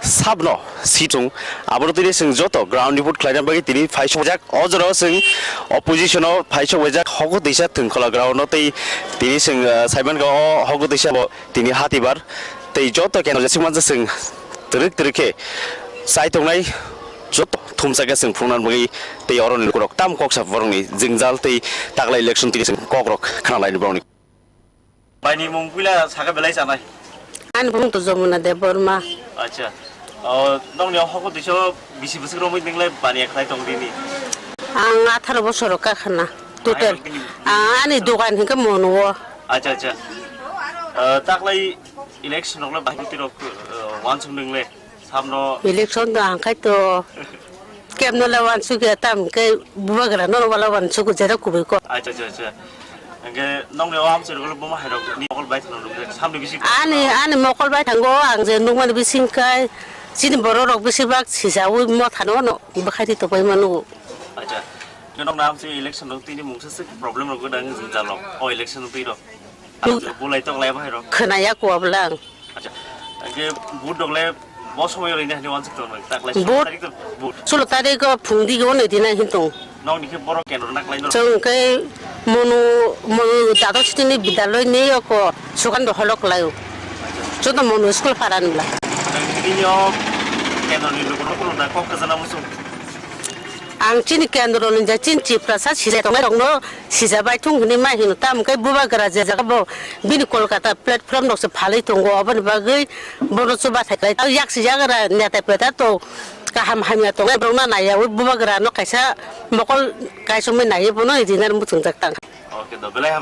sabno situng abro tini sing joto ground report khlaidan bagi tini phaisok jak ojoro sing opposition o phaisok wajak hogo disa thungkhola ground no tei tini sing saiban go hogo disa bo tini hatibar tei joto keno jasing manja sing trik trike sai tongnai joto thumsaga sing phungnan bagi tei oron kurok tam kok sa borongni jingjal tei takla election tini sing kokrok khanalai ni borongni baini mungpila saga belai sanai An bung tu Jamuna de Burma. Acha. Nong ni hoko diso bisi bisi romi ninglai bani aklai tong dini. Ang 18 বছর কাখানা total. Ani dogan hinga mono. Acha acha. Taklai election nongla bahi tiro wansung ninglai samno. Election da angkai to kemno lawan suge tam ke bubagra no wala wan suku jera kubi ko. Acha acha acha. Angge nong ni am sir golo boma hairo ni okol bai thano samno bisi. Ani mokol bai thango ang je nungman bising kai sini boro rok bisi bak sisa wi mo thano no bakhati to bai manu. Acha. Nong nam si election nong tini mungsa sik problem ro godang jinjalo. O election ti ro. Bulai tong lai bai ro. Khanaya ko ablang. Acha. Angge bud dong lai bo somoy ro ni hani wansuk to taklai bud. Sulo tadi ko phungdi go ne dina hintong. Nong ni ke boro kenor naklai no. Jeng kai monu dato sini bidaloi ne ko sukan do holok layo. Jodo monu school paran bla. Ini kenor ni lu ko na ko ka sana musu. Ang chini kendro ni ja chin chi prasa sile tong rong no sisa bai thung ni ma hinu tam kai buba gara ja ja bo bin kolkata platform no se phalai tongo aban bagai bono chuba thakai yak si jagara ne ta peta to kaham hamya to ngai brona na ya buba gara no kaisa mokol kaisa me na ye bono dinar mutung jak tang. Oke, do belai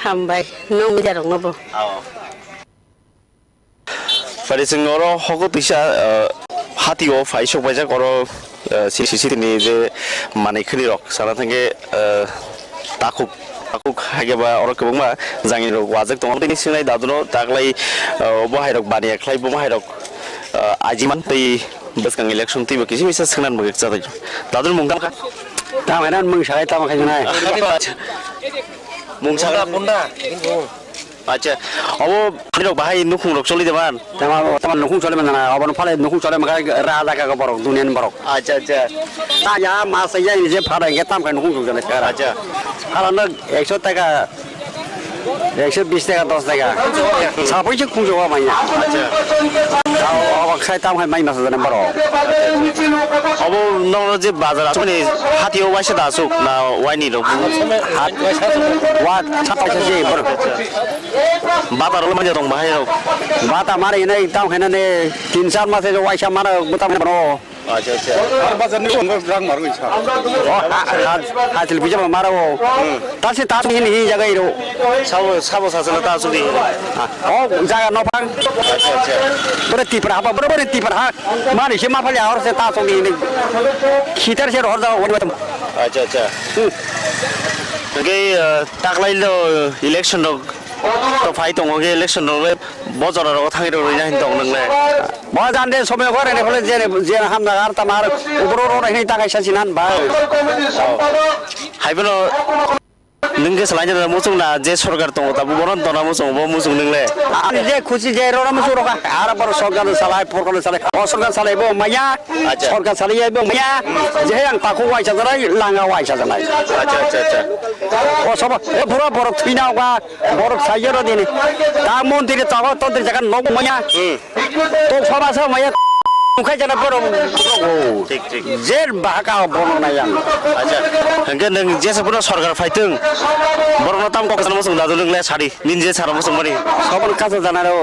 Hambai no mi jarong no bo. Aw. Fari singoro hogo tisha hati o faisok baja koro sisi ni je manai khini rok sana thange takuk hage ba oro kebong ma jangi rok wajak tong tini sinai daduno taklai bahai rok bani akhlai bo mahai rok ajiman tei baskang election ti kisi bisa sengnan bagek chatai dadun mungkal ka tamenan mung sagai tam khajanai mungsaga bunda acha abo rok bahai nukhung rok choli deban taman nukung chole mana abon phale nukung chole maka raja ka borok dunian borok acha acha ta ya ma sa ya ni je phara ge tam ka nukung chole kara acha kala na 100 টাকা 120 টাকা 10 টাকা সাপই যে খুঁজো মাইয়া acha abo khai tam khai mai ma sa na borok abo nong je bazar asune hati o waisa da asuk na waini rok hat wa chata sa je borok bazar lo manja dong bahai rok bata mare nei tam khai na ne 3-4 মাসে যে waisa mara butam bano acha acha bazar ni on rang maru icha hasil bija mara wo tasi ta ni jaga iro sabo sasana ta asudi oh jaga no phang acha acha bore tipra apa bore tipra ha mari se ma phale aur se ta so ni khitar se ror da on acha acha ge taklai lo election rok to phai tong ge election rok bozor rok thangi rok ina hin tong nang le bo jan de somay gore ne phale je hamna ar tamar ubro ro ni ta kai sasinan ba haibono nungge salai jana musung na je sarkar tong ta boron tona musung bo musung ningle ani je khushi je ro musu ro ka ar bar sarkar salai porkar salai o sarkar salai bo maya sarkar salai bo maya je yang ta ko wai sa dai langa wai sa dai acha acha acha o sob e pura borok thina ga borok sai ro dini ta mondir ta to dir jagan no maya to soba sa maya khai jana borok ঠিক ঠিক jer bahaka bono na yang acha hangge nang je sabuno sarkar phaitung borno tam kok sana musung dadu ningle sari ninje sara musung mari sobon kaso janaro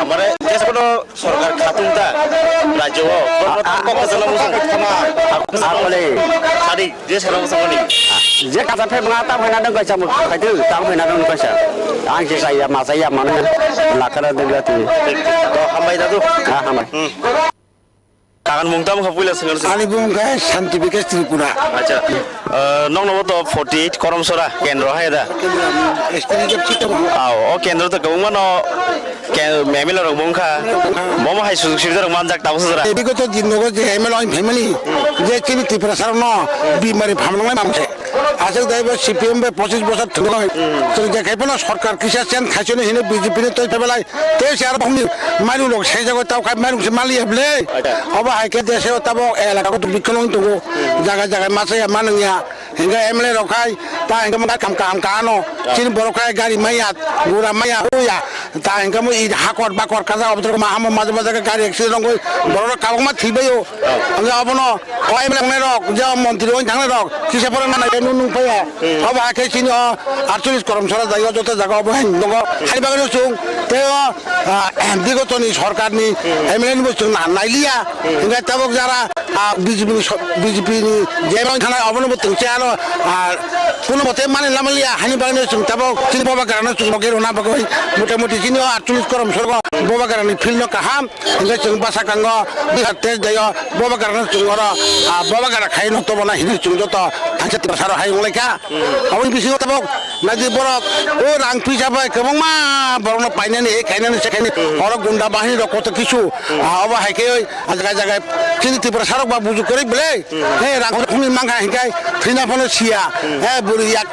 amare je sabuno sarkar khatung ta rajyo borno tam kok sana musung thama akole sari je sara musung mari je kata phe banga ta phena dang kaisa khai tu ta phena dang kaisa ang se sai ma sai ma na lakara dang gati to hambai dadu ha hamai kagan mungtam khapula singal Ali bungka Santifikas Tripura. acha nong no to 48 korom sora kendro haida Experience kita aw o kendro to gong no ke memelo rong bongkha momo hai sujug sibidar manjak tabus sora বিগত দিনগত যে MLI family যে চিনি ত্রিপুরা সারনো বিমারি ফামলাঙাই মামছে আছে দাইবে CPM 25 বছর ধরে তো দেখাইবো না সরকার কিসা chain খাইছনে হিনে BJP নে তই পেলাই তে আর মাইনু লোক সেই জায়গায় তাও খাই মাইনু মালি হবলে অবা হাইকে দেশে তাবো এলাকা তো বিক্ষণ তো জায়গা জায়গায় মাছে মাননিয়া হিঙ্গা এমএলএ রখাই তা হিঙ্গা মা কাম কানো চিন বড়খাই গাড়ি মাইয়া গুড়া মাইয়া হইয়া তা হিঙ্গা মই হাকর বাকর কাজা অবতর মা হাম মাঝে মাঝে গাড়ি অ্যাক্সিডেন্ট কই বড় কাবমা থিবেও আমরা অবনো ও এমএলএ রক যে মন্ত্রী ওই থাঙ্গে রক কিসে পরে না নুনু পাইয়া অবা হাইকে চিন 48 কর্মশালা যাইও যত জায়গা অব দङ হাইবাগানো সুং তে বিগতনি সরকারনি এমএলএ নি বস্তু নাইলিয়া হিঙ্গা তাবক যারা বিজেপি যে থানা অবনব তিনছে আর কোনো মতে মানে লামালিয়া হানি বাগানো সুং তাবক চিনি বাবা কারণে সুং মগের না বাগৈ মোটামুটি চিনি 48 কর্মশালা বাবা কারণে ফিল্ড কাহাম হিঙ্গা সুং বাসা কাঙ্গ বিহার তেজ যাইও বাবা কারণে সুং বাবা কারা খাই নতো বনা হিনি সুং যত থাকছে সারা হাই লাইকা আমি বেশি তাবক নাজি বড় ও রাং পিছাবাই কেমন মা বড় পাইনানি খাইনানি সেখানে বড় গুন্ডা বাহিনী কত কিছু অবা হাইকে ওই জায়গায় জায়গায় চিনি ত্রিপুরা সারক বা বুঝু করি বলে হ্যাঁ রাং খুনি মাঙ্গা হিকাই থিনা ফলে সিয়া হ্যাঁ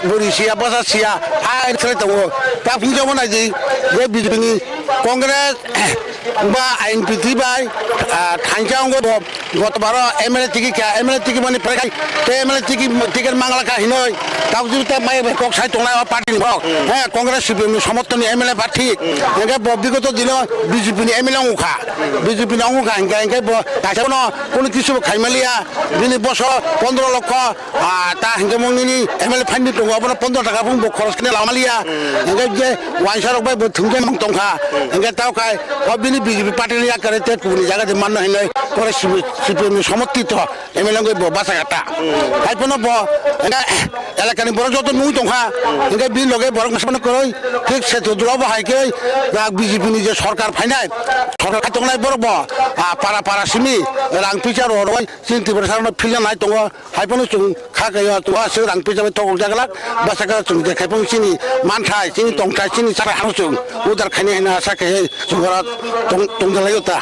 বুড়ি সিয়া বসা সিয়া হাই ছেলে তো তা পুজো বানাই যে বিজেপি কংগ্রেস বা আইএনপি বাই থাইজাঙ্গ গতবার এমএলএ টিকি মানে প্রায় এমএলএ টিকিট মাংলা কাহিনী তাও যদি মাই কক সাই টংনা পার্টি হোক হ্যাঁ কংগ্রেস সিপিএম সমর্থন এমএলএ প্রার্থী এঙ্গে বিগত দিন বিজেপি এমএলএ অংখা বিজেপি অংখা হিংকা হিংকে গাছানো কোনো কিছু খাইমালিয়া দিন বছর 15 লক্ষ তা হিংকে মংনি এমএলএ ফাইনি দङ আপনার 15 টাকা বুং খরচ কিনে লামালিয়া এঙ্গে যে ওয়াইসারক বাই থুমকে মং টংখা এঙ্গে তাও খাই অবিনি বিজেপি পার্টি নিয়া করে তে কুনি জায়গা যে মান হিনে করে সিপিএম সমর্থিত এমএলএ গই বাসা কাটা খাইপনো ব এলাকানি বড় যত নুই টংখা এঙ্গে বি লগে বড় মাসমানে কই ঠিক সে তো দ্রব হাইকে বিজেপি নি যে সরকার ফাইনাই সরকার খাইতংলাই বড় ব পারা পারা সিমি রাং পিচার রয় চিন্তি বড় সারনো ফিলা নাই টং হাইপনো চুং খাকে তো সে রাং পিচার তো জাগলাক বাসা কা চুং যে খাইপং সিনি মানথাই চিনি টংথাই চিনি সারা হানো চুং উদার খাইনি না সাকে সুগরা টংলায়তা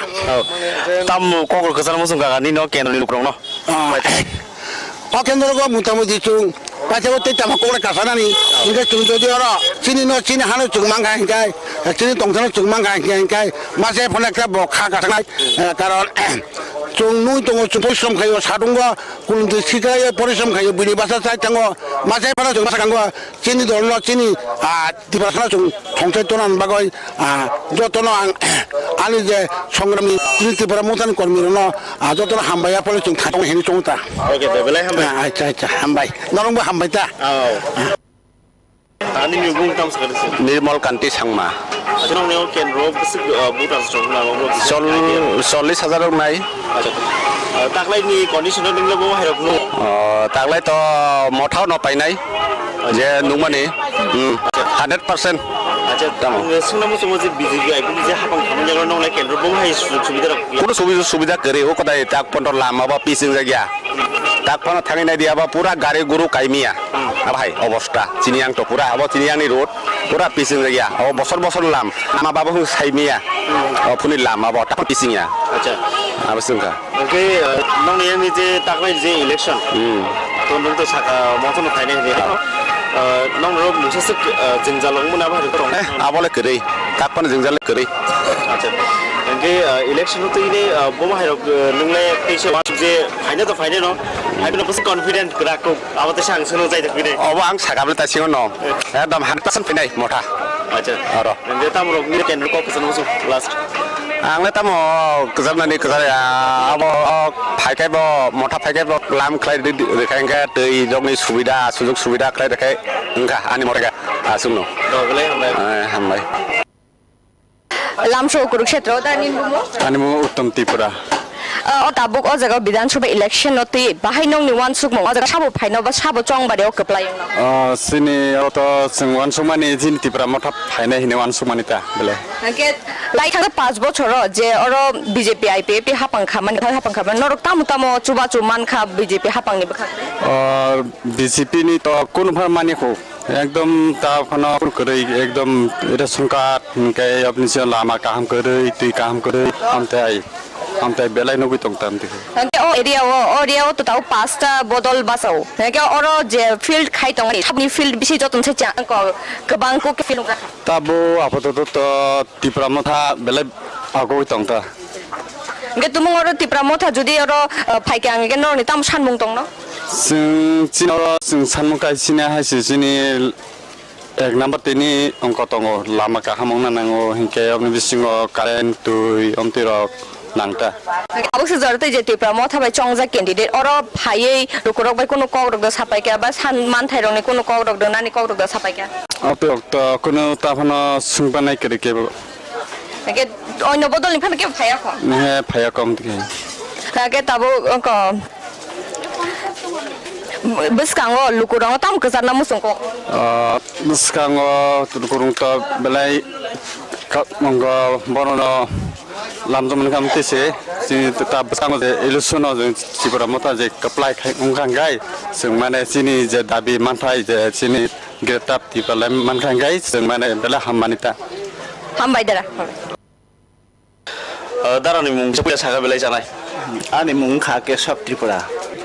তাম ককর কসার মসুং গাগানি ন কেন্দ্রনি লুkrong no কেন্দ্র মোটামুটি চুং পাঁচে তামা কোড়ে কাসানানি ইনকে চুং যদি আর চিনি ন চিনি হানো চুং মাঙ্গা হিংকাই চিনি টংথানো চুং মাঙ্গা হিংকাই মাসে ফোনে একটা বখা কাটানাই কারণ চুং নুই দङ চুং পরিশ্রম খাইও সাদুঙ্গ কুন শিখাই পরিশ্রম খাইও বিনি বাসা চাই থাঙ্গ মাসে ফোনে চুং বাসা কাঙ্গ চিনি দল চিনি দিবাসনা চুং সংসাই তনান বাগৈ যতন আনি যে সংগ্রামী চিনি ত্রিপুরা মোতান কর্মী ন যতন হামবাইয়া পরে চুং খাটং হেনি চুংতা oke de belai hambai আচ্ছা আচ্ছা হামবাই নরংবো হামবাইতা ani mi bung tam sekali sih নির্মল কান্তি Sangma aja nong neo ken ro besik buta strong na ro 40,000 নাই aja taklai ni condition ning lo hai rok no তাকলাই তো মঠাও নপাইনাই যে Numani 100% aja sungna mo sumo je bijipi ai je hapang khamang jaga nong lai ken ro bung hai subida rok কোনো সুবিধা করে ও কোথায় তাক পন্ডর লামা বা পিছিং জায়গা তাক পন্ডর থাকি নাই দিয়া বা পুরা গাড়ি গরু কাইমিয়া ভাই অবস্থা চিনিয়াং তো পুরা আবার চিনিয়াংনি রোড পুরা পিছিং জায়গা ও বছর লাম আমা বাবা হুং সাইমিয়া ও ফুনি লাম আবার তাক পিছিংয়া aja আবসুংকা oke nong ni je taklai je election to nong to moton khai nei ni nong ro musa se jengjalong mona ba rok আবলে করে তাক পন্ডর জংজালে করে aja oke election to ini boma hai rok nungle peise je faine to faine no hai no pasi confident grak ko abate sang sono jai de pine of আং সাগাবলে তাসিং ন একদম 100% ফিনাই মঠা aja aro nge tam rok ni ken ko pesan musu last आंले तम गजारनानि गजाया अब फाइकाय ब मथा फाइकाय ब लाम खलाय देखायंगा दै जगनि सुबिदा सुजुग सुबिदा खलाय देखाय ओंखा आनि मरेगा आसुनो do belai हामबाय लामसो कुरुक्षेत्र दानि बुमो आनि मु उत्तम Tripura o tabuk o jaga বিধানসভা ইলেকশন নতি বাহাই নং ni wan sukmo o jaga sabo phaino ba sabo chong bare o keplayong na सिनि अत जों वानसुमानि जिन त्रिपुरा मथा फाइनाय हिने वानसुमानिता बेले ke lai thang 5 বছর যে or বিজেপি আইপিএপি হাপাং খামানি হাপাং খামান নরক tamu tamu chuba chu man kha BJP হাপাং ni bakha বিজেপি नि त कोन भर माने खो एकदम ता फना करे एकदम रेशन कार्ड के अपनी से लामा काम करे तुई काम करे हमते आई amtai belai nogui tongtam ti hangke o area o to tau 5ta bodol basau hangke oro je field khai tong ni thapni field bisi joton se chang ko kebang ko ke film rakha tabo apatot to tipra motha belai agoi tongta hangke tumung oro tipra motha jodi oro phaike angge no ni tam sanmung tong no sing chinoro sing sanmung kai sine hasi sini ek number tini ongko tongo lama ka hamong na nango hingke ogni bisingo current tui omtirok nangta abok se jorte je tipra motha bai chongja candidate oro phaiei rukurok bai kono kok rok da sapai ka ba san man thai rok ni kono kok rok da nani kok rok da sapai ka ape okta kono tapano sungbanai kere ke hangke oino bodol ni phane ke phaya kho ne phaya kom ti hangke tabo ko beskango lukurang tam kesana musung ko muskango turkurung to belai ka monggo bonono lamjom kam tese si ta beskango de ilusono je sibra mota je kaplai khai ongkang gai sing mane sini je dabi manthai je sini getap ti palai mankang gai sing mane bela hamanita hambai dara দারানি মুং সেপুয়া সাগা বেলাই জানাই Ani mung kha ke sab Tripura.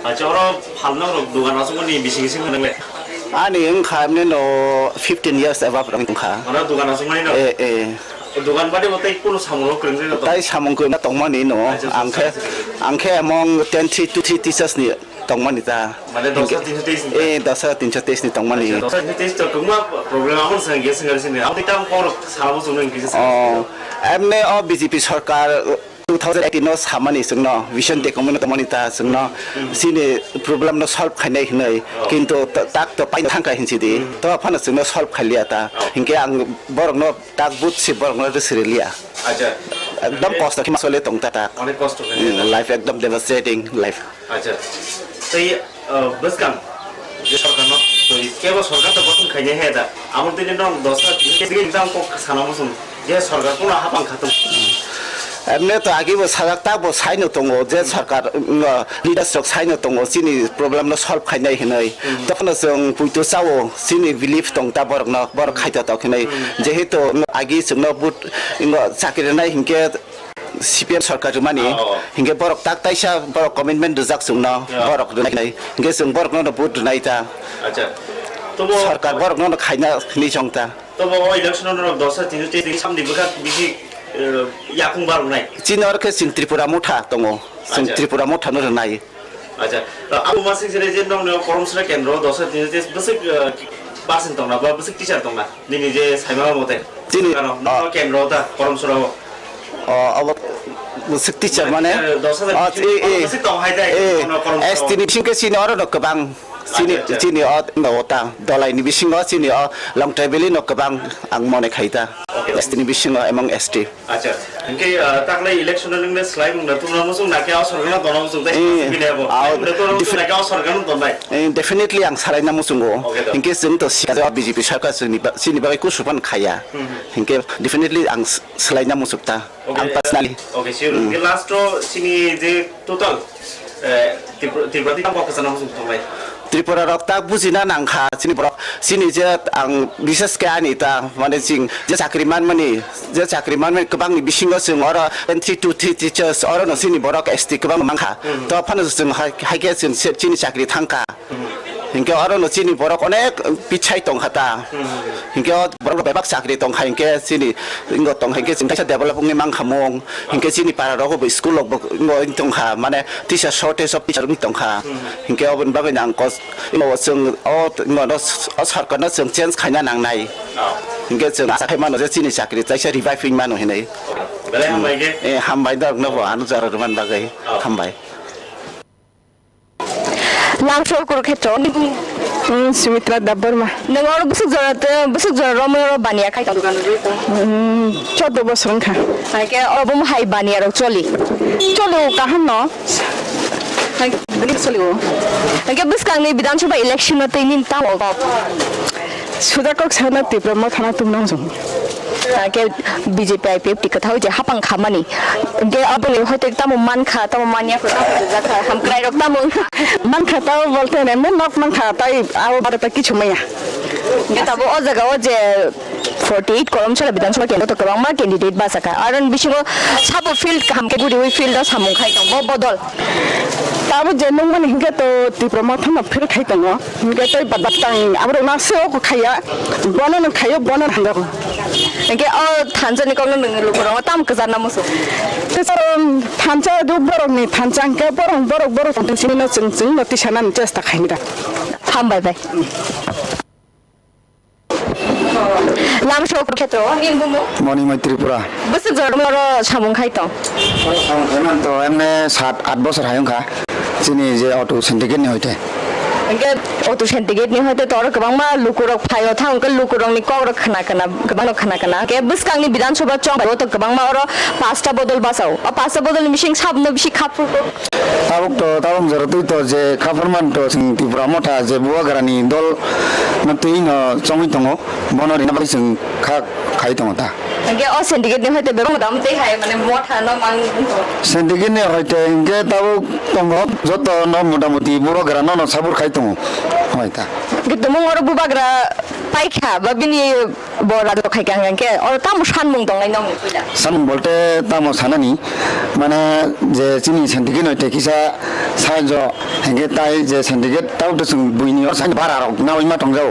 আচ্ছা ওরা ফালনা দোকান আছে কোনি বেশি বেশি হনলে Ani ung kha ne no 15 years above ung kha. ওরা দোকান আছে মানে না দোকান বাড়ি মতে কোন সামগ্রী ক্রেন যে Tai samung ko na tongmani no. Angke among 10 to 3 teachers ni tongmani ta. মানে 10 330 ni tongmani. তো কুমা প্রবলেম আমন সঙ্গে সঙ্গে সিনে আপনি টাম পর সারা বছর নয় কিছু Amne o BJP sarkar 2018 no samani sungno vision de komun tongmani ta sungno sini problem no solve khanai hinai kintu tak to pain thangka hinsi di to phana sungno solve khalia ta hinke ang borok no tak but si borok no resrelia আচ্ছা ekdom cost ki masole tongta ta অনেক কষ্ট life ekdom devastating life আচ্ছা তাই বসকাম যে সরকার ন তো কেবল সরকার তো গঠন খাইনে হেদা আমার দিনে নং 10টা দিকে দাম কো সানামসুন যে সরকার কোন হাবাং খাতম Amne to agi bo sarak ta bo saino tongo je sarkar leadership saino tongo sini problem no solve khainai hinai tokno jong puito sawo sini belief tong ta borok no borok khaita ta khinai jehetu agi sungno but ingo chakri nai hinke CPM sarkar mani hinge borok tak taisa borok commitment dujak sungno borok nai hinge sung borok no but nai ta আচ্ছা তবু sarkar borok no khaina khni jongta তবু election ন 10টা 3 সামনে বখা বেশি ইয়াকুং বার নাই Chinor ke sin Tripura motha tongo sin Tripura motha no nai আচ্ছা আবু মাসিক জেলে যে নং কর্মসূচি কেন্দ্র 10টা 3 বসে পার্সেন্ট তংনা বা বসে টিচার তংনা নিনি যে সাইমা মতে Chini কেন্দ্র তা কর্মসূচি अब सकती चरमाने বসে তো হাই যায় Estini singke sini oro no kebang sini o ngota dolai ni bisingo sini o long travel no kebang ang mone khaita Estini bisingo among ST আচ্ছা ইনকে তাকলাই ইলেকশন নিংনে স্লাইম না তোমরা মসুং নাকে আও সরকার দনা মসুং তাই বিনেবো আমরা তো নাকে আও সরকার দনাই definitely ang sarai na musungo inke sing to sika BJP sarkar sini ba ku supan khaya inke definitely ang salai na musukta ang personally okay sure কে লাস্ট সিনি যে টোটাল ত্রিপুরা তি কাম কসনা মসুং তোমলাই Tripura rok tak buzina nangkha sini je ang bisnes ke ani ta mane sing je sakriman mani je sakriman men kebang ni bisingo sing ora entry to teachers ora no sini borok ST kebang mangkha to phana sing haike sing sini sakri thangka hinke ora no sini borok onek pichai tong khata hinke borok bebak sakri tong kha hinke sini ingo tong hinke sing kaisa developing ni mangkha mong hinke sini para rok bo school lok ingo tong kha mane teacher shortage of teacher tong kha hinke obon bagai nang kos ingo sing ingo no sarkar no sing change khaina nang nai hinke sing sakai mano je sini sakri taisa reviving mano hinai বেলে হামাই গে hambai dak no bo anu jar man bagai hambai lamso kurukshetra Sumitra Dabarma nang oro busuk jora romero bania khai ta dukan ro 14 বছর খা hangke obum hai bania ro choli চলো কাহান ন bani choliwo hangke buskang ni বিধান সভা election তে নিন তা সুদাকক সানা তীব্র থানা তুমনাং জং ke BJP IPF ti kathau je hapang khamani ge abole hoite tamu mankha tamu mania ko tamu jakha ham krai rok tamu মান খাতাও বলতে নেই নক মান খাতাই আও বারটা কিছু মাইয়া ge tabo o jaga o je 48 koromshala বিধানসভা কেন্দ্র তো kabang ma candidate ba saka aron bisingo sabo field hamke guri oi field da samung khai tong bo bodol তাবো যে নং মানে হিংকে তো তীব্র মাথা ফের খাইতাম হিংকে তো বাদাতাং আবার না সেও খাইয়া বনন খাইও বনন হাঙ্গা ge o thanjani kong nang lukurong tam kazan namusu তেসর থানচা দু বরংনি থানচাংকে বরং বরং বরং সিনিনো চিং নতি সানান চেষ্টা খাইমিরা hambai bai lam shok khetro ning bumu Manimoy Tripura busuk jormoro samung khai tong এমন তো এমনি 7-8 বছর হায়ংখা চিনি যে অটো সিন্ডিকেট নি হইতে ge auto candidate ni hoite tor kabang ma lukurok phayo thang ke lukurong ni kogrok khana kana ge buskang ni bidan sabha chong ba to kabang ma oro pasta bodol basao a pasta bodol mishing sabno bishi khapur ko তাবক তো তাবং জরতুই তো যে খাফরমান তো সিং ত্রিপুরা মঠা যে বুয়াগারানি দল নতুই ন চঙি দङ বনরি না সিং খা খাই দङ তা ge o syndicate ni hoite bebang dam te hai mane motha no mang syndicate নি হইতে ইনকে তাবক দङ যত ন মোটামুটি বুয়াগারা ন সাবুর খাই দङ হয়তা ge tumung oro bubagra paikha ba bini bora do khai kang ke oro tamu sanmung dong nai nong ni puila সান বলতে তামো সানানি মানে যে চিনি সিন্ডিকেট হইতে কিসা সাহায্য হেঙ্গে তাই যে সিন্ডিকেট তাও তো जों বুইনি আর সান বারা রক না ওই মা টংজাও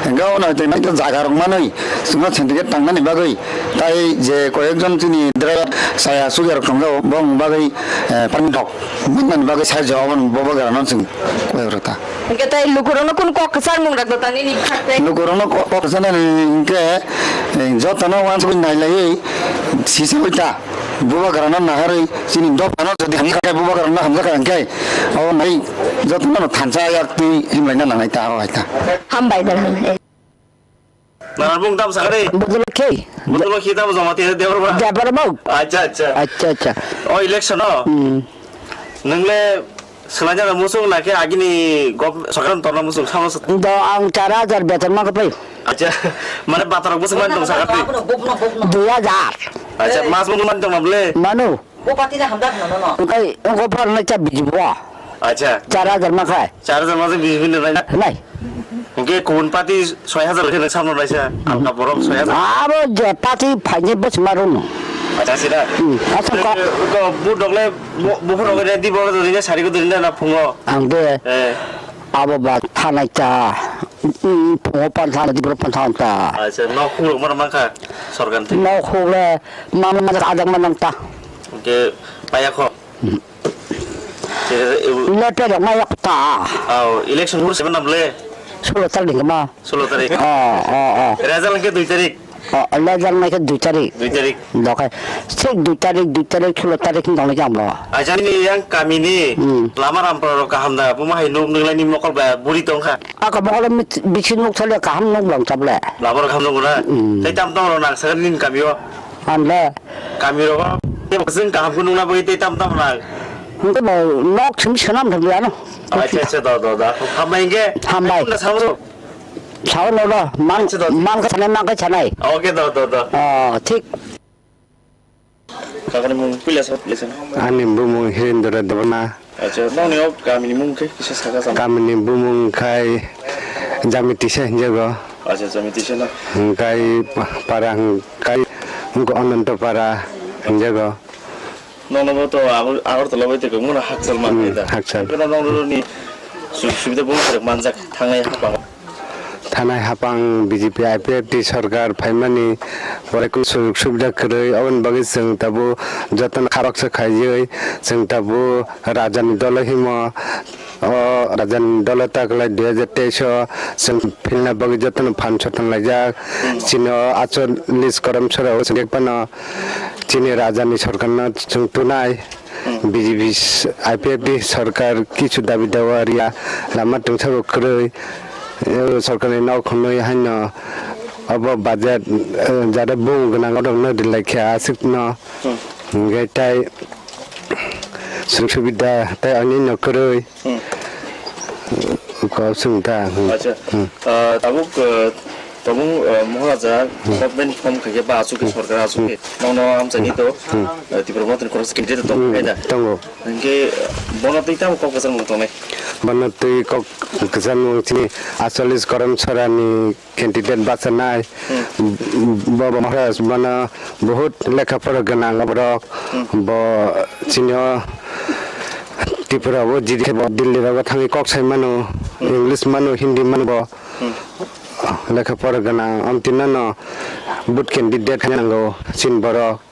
হেঙ্গাও না হইতে মাইতো জায়গা রক মানই जों সিন্ডিকেট টাংনানি বাগৈ তাই যে কয়েকজন চিনি ড্রাইভার সায়া সুগার টংজাও বং বাগৈ পানি ঠক মাননানি বাগৈ সাহায্য অবন ববগারানো जों কয়রতা ge tai lukurong kun kok sar mung rak do tani ni khate লোকরনো কতজনে ইনকে যতন ওয়ান সব নাইলাই সিসা হইতা বুবা গারানা নাহারই চিনি দপানো যদি হামকা বুবা গারানা হামকা কাঙ্কাই ও নাই যতন থানসা ইয়াক তুই হিমলাইনা নাইতা হইতা hambai dan Nanar bung tam sakare. বদল কে Betul lo kita bersama tiada dewan ba. যাবার বাউ Acha acha. আচ্ছা আচ্ছা Oh election oh. Nengle selanja musung nak ke agini gop sekarang torna musung sama satu. দ আং 4000 বেতন মাকে পাই Acha. Mana batar musung man dong sakare. 2000 Acha mas musung man dong mable. মানু Bupati dah hamdak no. ওই গোপাল না চা বিজব Acha. 4000 মাখায় 4000 masih bisbin rai. নাই Oke kun pati 6000 kena sama raisa. Angka borok 6000. আরো যে পাতি ফাইনে বস মারুন Acha sida. আচ্ছা Ko bu dokle bu pura ke di bawah tu dia sari ko tu dia nak pungo. আং দে Eh. আবো বা থানাই চা ও পান্থান দি বড় পান্থান তা Acha nak kuluk mana mangka sorgan tu. নাও খোলে মামা মাঝে আদাং মানাং তা Oke payah kok. লেটে মায়াক তা Election urus sebenarnya boleh 16 তারিখ মা 16 tarik. Result lagi 2 tarik. Laser মাইকে 2 তারিখ 2 tarik. দখায় ঠিক 2 তারিখ 16 তারিখ দলে আমরা Aja ini yang kami ini lama rampro kaham dah. Pemah ini nilai ni mokal bah buri tong kah. আকা বলে বিছিন মুখ চলে কাম নং লং চাবলে Lama kaham dong guna. Saya tam tam orang nak sekarang ini kami wah. আনলে Kami wah. Dia maksudnya kaham gunung lah begitu tam tam nak. কিন্তু knock ছিম ছনাম ধরলিয়া না Aja aja dah. Hambai ke? Hambai. Dah sama tu. ছাও নল মান মান কা ছানাই মান কা ছানাই Oke dah. ঠিক Kakak ni mung pilih sana. Ani bumung hirindra dabana Aja, nong ni kami ni mung ke kisah sahaja sama. kamini bumung kai jamiti se jago Aja jamiti sana. kai parang kai ko ananta para jago Nong tu awal terlalu itu kemudian hak selman kita. hak sel. Kita nong dulu ni sudah pun ada manjak tangai apa. থানায় হাপাং BJP IPFT সরকার ফাইমানি পরে কোন সুযোগ সুবিধা করে অবন বাকি जों তাবো যতন খারকসে খাইयै जों তাবো রাজানি দল হিম রাজানি দল তাকলাই 2023 जों ফিলনা বাকি যতন ফানছতন লাইজা চিনো আচল লিস্ট করম সরাও দেখপানো চিনি রাজানি সরকার না जों তুনাই বিজেপি আইপিএফটি সরকার কিছু দাবি দেওয়ারিয়া লামা টংসাবো করে সরকারি নাও খনই হাইন अब बाजार जारे बुं गना गदं न दिलाइखा सिकन गेटाय सुबिदा ताय अनि नकरै को सुंता Aja. Tabuk তবুং মহারাজা গভর্নমেন্ট ফর্ম খাইকে বা আসুকে সরকার আসুকে নন আমসানি তো ত্রিপুরা মতন খরচ কিনতে তো খাইনা Tunggu. ইনকে বনতেই তাম ককসান মতনে Banatui kok kesan sini asalis koram sarani candidate basanai. Bawa mahas bana बहुत लेखा पढ़ गना लबरक ब चिन्ह त्रिपुरा वो जिदि दिल्ली बाबा थांगी कक साइ मानो इंग्लिश मानो हिंदी मानो ब लेखा पढ़ गना अमतिना न बुट कैंडिडेट खानांगौ चिन बरक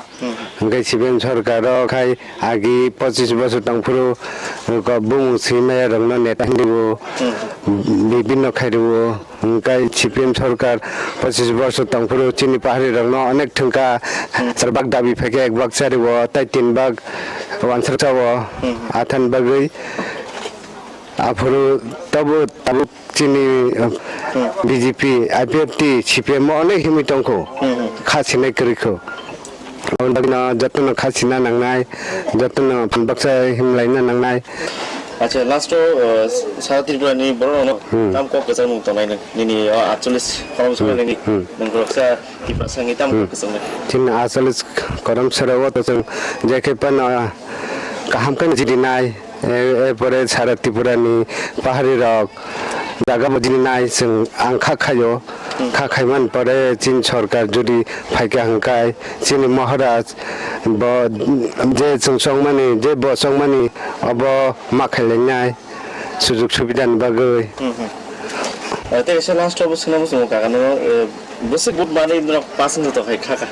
ओंखाय सिबिएम सरकार खाय आगि 25 बছর तंफुरु बुं सिमाय रंगनो नेता हिंदिबो विभिन्न खाइदिबो ओंखाय सिबिएम सरकार 25 বছর तंफुरु चिनि पाहारि रंगनो अनेक ठंका सरबाग दाबि फेके एक बाग सारिबो ताइ 3 बाग वानसर चावो आथान बागै आफुरु तबु चिनि बीजेपी आईपीएफटी सिपिएम अनेक हिमितंखौ खासिनाय करिखौ उनबागना जतन खासिना नांनाय जतन फनबक्सा हिमलायना नांनाय আচ্ছা লাস্ট সারা ত্রিপুরানি বড় তাম ককসান মতনাই নিনি 48 খরচ করে নিনি নংরকসা ত্রিপুরা संगे ताम ककसान चिन आसलिस करम सराव त जों जेके पन काहाम कन जिदिनाय एपरे सारा त्रिपुरानि पाहारि रक जागा मजिनाय जों आंखा खायो खाखायमान परे चीन सरकार जुदि फाइके हंकाय चिनि महाराज ब जे जों संमानि जे ब संमानि अब माखायलेनाय सुजुग सुबिदानि बागै ते एसे लास्ट अबसर नाम कागानो बसे गुड माने पासिन तो खाय खाका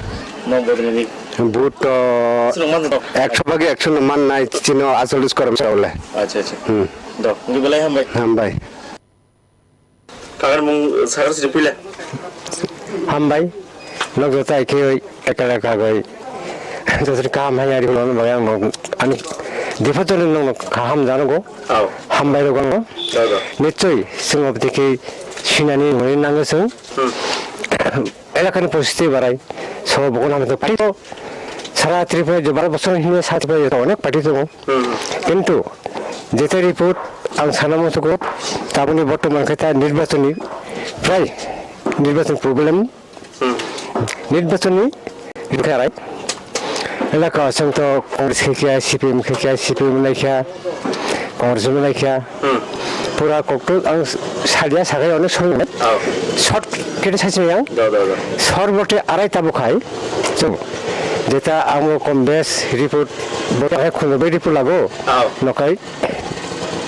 नम बदलनि बुट 100 भागे 100 माननाय चिनो आसलिस करम सरावले अच्छा अच्छा द नि बेलाय हामबाय कागार मुं सागर सिरि फैला हामबाय लगता है कि एकला कागय जसर काम है यार मन बगान अनि दिफातल न खाम जानांगौ हामबाय रगनो निश्चय जों अबदेखि सिनानि मोय नांगो जों एलाकानि परिस्थिति बाराय सब बगन हम तो पार्टी तो सारा त्रिपुरा जो 12 বছর हिने साथ पे अनेक पार्टी दङ किन्तु जेते रिपोर्ट आं सानामथको ताबनि बर्तमान खोथा निर्वाचननि प्राय निर्वाचन प्रब्लेम निर्वाचननि बिखाराय एलाका संत कांग्रेस खेखिया सीपीएम लाइखा कांग्रेस लाइखा पूरा कोकटो आं सालिया सागाय अनेक सर शर्ट केटे साइसियां सरबटे आराय ताबखाय जों जेता आमो कम बेस रिपोर्ट बटाय खुनो बे रिपोर्ट लागो नकाय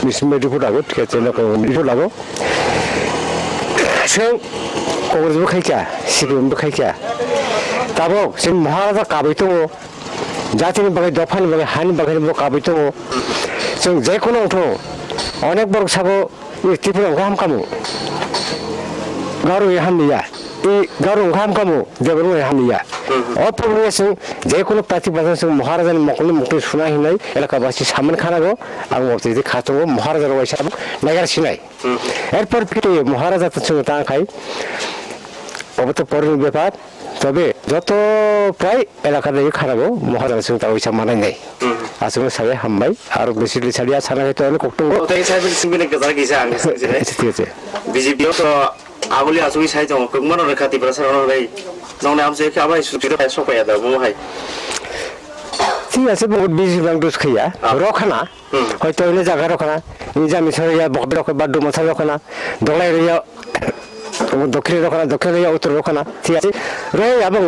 मिसमे रिपोर्ट लागो केचे नकाय रिपोर्ट लागो जों कांग्रेस बो खायखा सीपीएम बो खायखा ताबो जों महाराजा काबै दङ जातिनि बागै दफानि बागै हानि बागै बो काबै दङ जों जेखुनु अंथ अनेक बरक साबो त्रिपुरा गाहाम कामो गारो हामनिया ए गारो गाहाम कामो देबरो हामनिया अप्रब्लेम जों जेखुनु पार्टी बाजा जों महाराजानि मकलनि मुक्ति सुना हिनाय एलाकाबासि सामन खानागो आं अबते खातंगो महाराजा रवायसा नागारसिनाय एरपर फिटे महाराजा तो जों ताखाय अबते परनि बेपार तबे যত প্রায় এলাকাতে খারাপো মহারাজ जों तावैसा मानायनाय आसुं साबे हामबाय आरो बेसिकली साडिया सानाय तो अनेक कक्टंगो ओतै साइबे सिंबिने गजार गिसा आंनि संजिरे ठीक बीजेपी तो आगुली आसुई साइ दङ कगमन रेखाति प्रसारण रै नंने आमसे के आबाय सुतिरो सपाया दा बुहाय ঠিক আছে বহুত বিজি বাং দুস খাইয়া রখানা হয়তো এনে জায়গা রখানা নিজা মিছরিয়া বকবক বাড্ডু মথা রখানা দলাই রিয়া দক্ষিণ রখানা দক্ষিণ রিয়া উত্তর রখানা ঠিক আছে রে আবার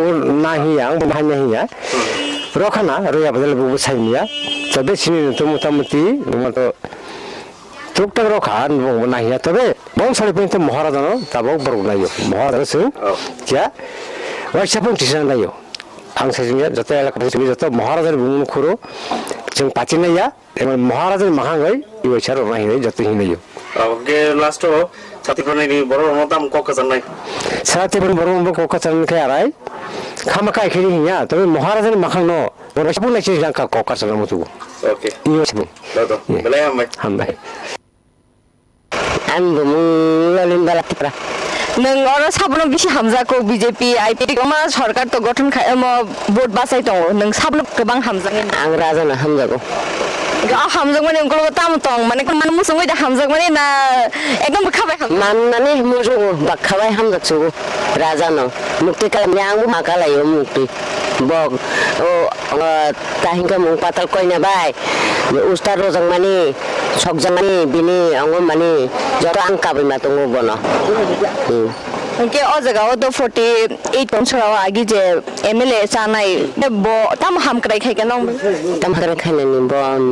নাহিয়া আং বাহাই নাহিয়া রখানা রিয়া বদল বুবু সাইনিয়া তবে সিনি তো মোটামুটি মতো টুকটাক রখা নাহিয়া তবে বং সাড়ে পর্যন্ত মহারাজানো তাবো বড় নাইও মহারাজ क्या वाइसापन टिसन नायो आं साइजिया जत एलाका जों जत महाराजानि बुंनो खरो जों पाचिनाया एबा महाराजानि माहाङै इवेसार नाहिनाय जत हिनायो ओके लास्ट सातिफोरनि बर' रमताम ककसाननाय सातिफोरनि बर' रमबो ककसाननि खायराय खामाखा एखेनि हिया तबे महाराजानि माखांनो बरसाबो नायसि जांका ककसाननो मथु ओके इवेसाबो दादा बेलाय हामबाय आंबो मुलालिन बालातिफ्रा नों अरो साबनो बिसि हामजाखौ बीजेपी आईपीडी मा सरकार तो गठन भोट बासाय दङ नों साबनो गोबां हामजागोन आं राजानो हामजागौ হামজাক মানে ওগুলো তাম তং মানে মানে মুসুং ওই হামজাক মানে না একদম খাবাই হাম माननानै मोसौ बाखाबाय हामजाकसोगौ राजानो मुक्ति खालामनाया आंबो माखालायो मुक्ति बग ताहिंका मुं पाताल कइना बाय उस्ता रजं माने सकजं माने बिनि अंग माने जत आं काबै मा दङ बन के ओ जगह तो 48 बछराव आगि जे एमएलए जानाय बो ताम हामक्राय खाय केन तमहर खाइनानि बन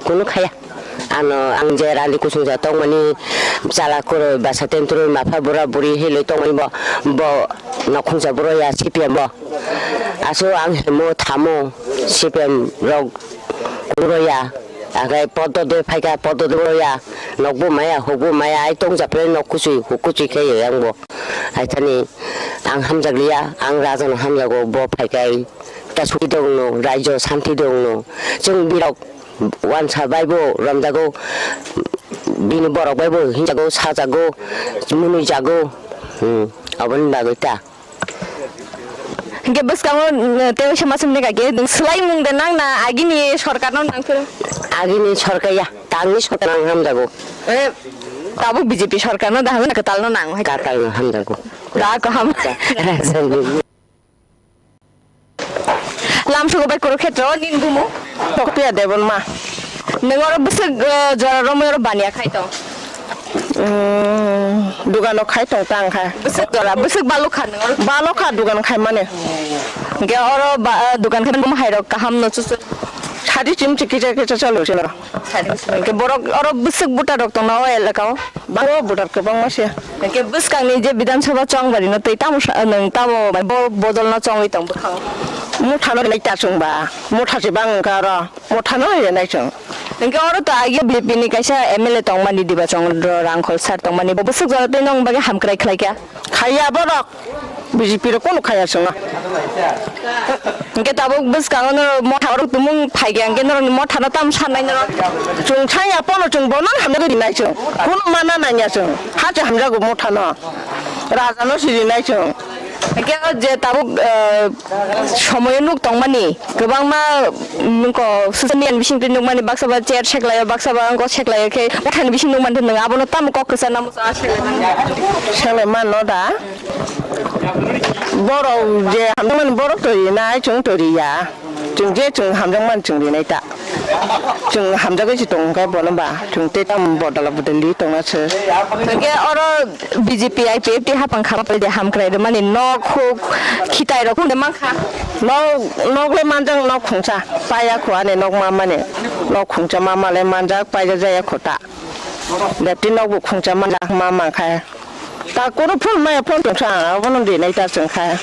कुनु खाया ano ang jerali kusung sa tong mani sala ko basa tentro mafa bura buri hilo tong mani bo nakung sa buro ya CPM bo aso ang mo thamo CPM rog buro ya agai podo de phaika podo de buro ya nokbu maya hobu maya ai tong sa pre nokusui khe yang bo ai thani ang hamjaglia ang rajan hamjago bo phaikai ta suki dong no raijo santi dong no jong birok wan sabaybo ramjago bini borok baybo hinjago sajago munui jago abon bagoi ta के बस कामो ते समाजम ने गागे दं सलाय मुं दे नां ना आगिनि सरकारनो नांफोर agini सरकाया तांनि सरकार हामजागौ ए ताबो बीजेपी सरकारनो दाहाल ना कतालनो नां हाय काकाल हामजागौ रा को हम लामसुगो बाय कर क्षेत्र निन बुमो टकपिया देबन मा नोंगर बस जरा रमयर बानिया खायतो दुगानो खाय तंग तांखा बस जरा बस बालु खा नोंगर बालखा दुगान खाय माने के और दुकान खान बम हायरो काहाम न चुस सादि चिम चिकिचा किचा चलो छन के बरक और बस बुटा डक तंग नाव एलकाव बारो बुटार गोबां मासे के बस कांनि जे विधानसभा चंग बारि न तै तामो नों तामो बदल न चंगै तंग बखाव मुठानो लाइटा जोंबा मुठासे बांगा र मुठानो नाय जों नोंके और तो आगे बीजेपी नि कैसा एमएलए तंग मानि दिबा चंग रांखल सार तंग मानि बस जरते नंग बागे हामक्राय खलाय क्या खाया बरक बीजेपी र कोन खाया जों के ताबो बस कांगन मथा और तुमुं फाइगे के न मथा न ताम साननाय न जों छाया पनो जों बन हमना गि नाय जों कोन माना नाया जों हाजे हमजागो मुठानो राजानो सिरि नाय जों के जे ताबो समय नुक तंग मानि गोबां मा नोंको सुसनियान बिसिं नुक मानि बाक्साबा चेयर सेकलाय बाक्साबा अंको सेकलाय के मथानि बिसिं नुक मानि नों आबनो ताम ककसा नाम सेले मान न दा बर जे हमन बर तोरि नाय जों तोरिया जों जे जों हमजों मान जों लिनाय दा जों हमजागै जि दं गाय बनबा जों ते ताम बदला बदलि दंनासो के और बीजेपी आईपीएफ ति हापां खालामबाय दे हामक्राय मानि न खु खिताय रखुं दे माखा नगले मानजों न खुंसा पाया खुआने नग मा माने न खुंसा मा माले मानजा पाया जाया खोटा देति नगबो खुंसा मानजा मा मा खाय ता कोन फुल माया फन दंसा बन दे नाय ता जों खाय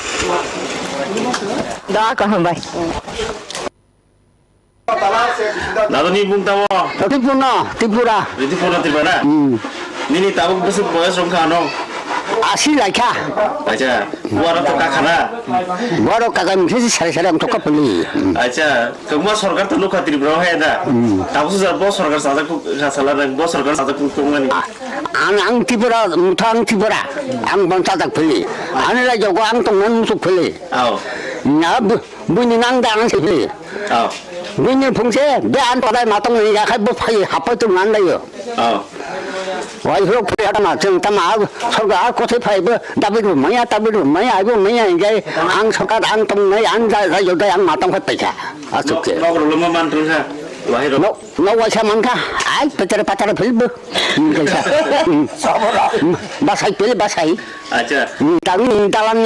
दा का हमबाय 나도니 뭉타워 ত্রিপুরা 리디 포나티바나 니니 타복 बस बयस रंग खानो আসি লাইখা अच्छा बुआरा तो काखाना বড় কাকা মিঠে সারে সারে আমি টকা পলি अच्छा कमा सरकार तो लोक खातिर ब्रो है ना ताबसो जा बो सरकार साजा को साला रंग बो सरकार साजा को कोंगानी আং ত্রিপুরা মুঠাং ত্রিপুরা আং বনসা দাক পলি আনে রাজ্যগো আং তংন মুসুক পলি आओ না বুনি নাং দাং সেলি आओ বুনি ফংসে বে আন পদাই মাতং নি গাখাই বো ফাই হাপা তো মান লাইयो आओ ওই হলো ফেয়াটা जों তামা সরকার কোথায় ফাইবো দাবিরু মায়া আইবো মায়া ইগাই আং সরকার আং তংনাই আং রাজ্য দাই আং মাতং ফাই পাইছা আসুকে नगर लमा मानत्रं सा बाहिर no wasa manka ai pacara filbo basai pilih basai अच्छा talannya